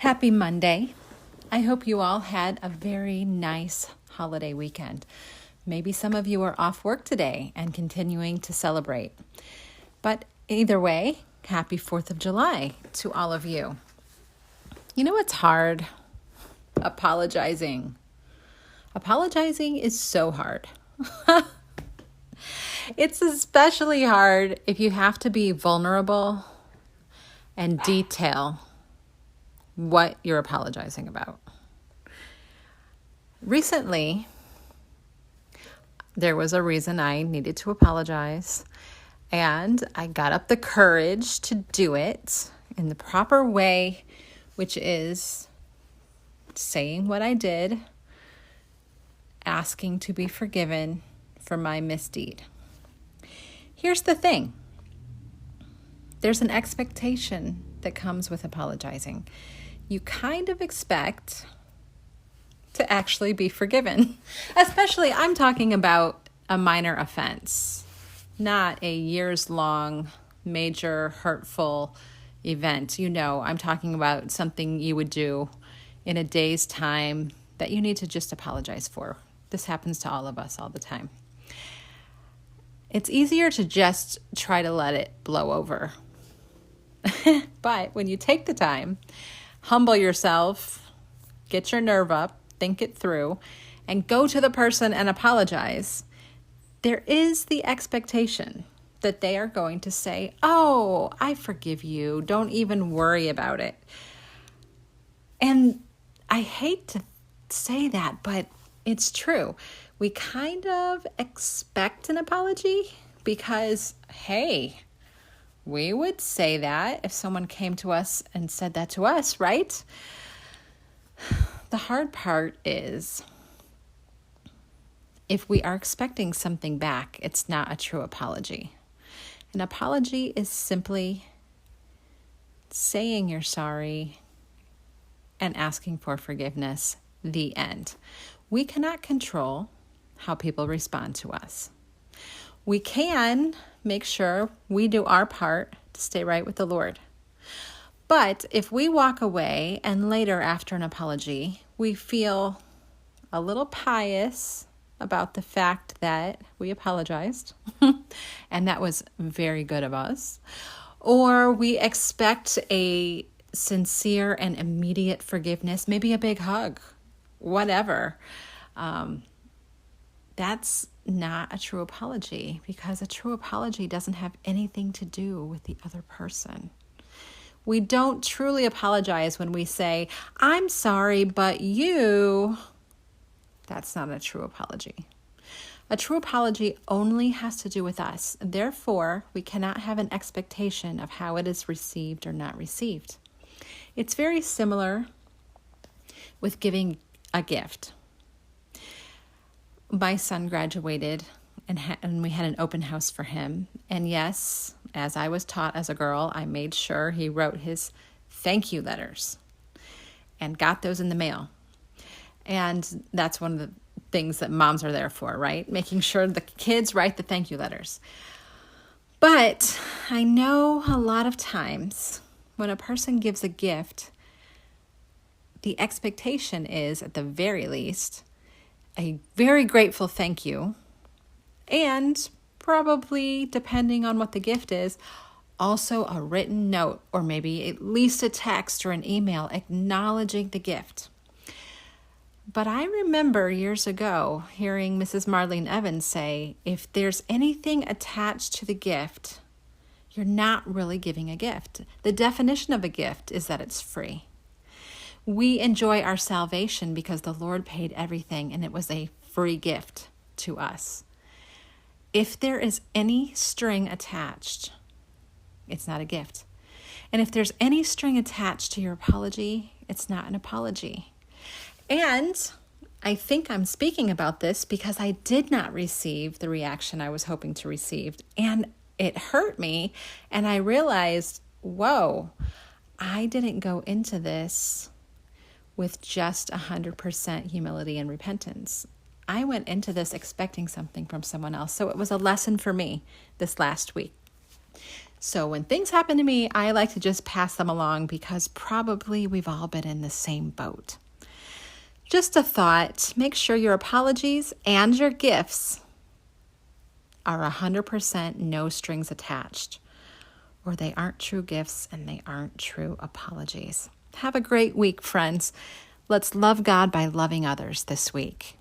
Happy Monday. I hope you all had a very nice holiday weekend. Maybe some of you are off work today and continuing to celebrate. But either way, happy 4th of July to all of you. You know what's hard? Apologizing. Apologizing is so hard. It's especially hard if you have to be vulnerable and detail what you're apologizing about. Recently, there was a reason I needed to apologize, and I got up the courage to do it in the proper way, which is saying what I did, asking to be forgiven for my misdeed. Here's the thing. There's an expectation that comes with apologizing. You kind of expect to actually be forgiven. Especially, I'm talking about a minor offense, not a years-long, major, hurtful event. You know, I'm talking about something you would do in a day's time that you need to just apologize for. This happens to all of us all the time. It's easier to just try to let it blow over. But when you take the time, humble yourself, get your nerve up, think it through, and go to the person and apologize, there is the expectation that they are going to say, "Oh, I forgive you. Don't even worry about it." And I hate to say that, but it's true. We kind of expect an apology because, hey, we would say that if someone came to us and said that to us, right? The hard part is if we are expecting something back, it's not a true apology. An apology is simply saying you're sorry and asking for forgiveness, the end. We cannot control how people respond to us. We can make sure we do our part to stay right with the Lord. But if we walk away and later after an apology, we feel a little pious about the fact that we apologized and that was very good of us, or we expect a sincere and immediate forgiveness, maybe a big hug, whatever, that's not a true apology, because a true apology doesn't have anything to do with the other person. We don't truly apologize when we say, "I'm sorry, but you..." That's not a true apology. A true apology only has to do with us. Therefore, we cannot have an expectation of how it is received or not received. It's very similar with giving a gift. My son graduated and we had an open house for him. And yes, as I was taught as a girl, I made sure he wrote his thank you letters and got those in the mail. And that's one of the things that moms are there for, right? Making sure the kids write the thank you letters. But I know a lot of times when a person gives a gift, the expectation is, at the very least, a very grateful thank you, and probably, depending on what the gift is, also a written note or maybe at least a text or an email acknowledging the gift. But I remember years ago hearing Mrs. Marlene Evans say, if there's anything attached to the gift, you're not really giving a gift. The definition of a gift is that it's free. We enjoy our salvation because the Lord paid everything and it was a free gift to us. If there is any string attached, it's not a gift. And if there's any string attached to your apology, it's not an apology. And I think I'm speaking about this because I did not receive the reaction I was hoping to receive. And it hurt me. And I realized, whoa, I didn't go into this with just 100% humility and repentance. I went into this expecting something from someone else. So it was a lesson for me this last week. So when things happen to me, I like to just pass them along because probably we've all been in the same boat. Just a thought, make sure your apologies and your gifts are 100% no strings attached, or they aren't true gifts and they aren't true apologies. Have a great week, friends. Let's love God by loving others this week.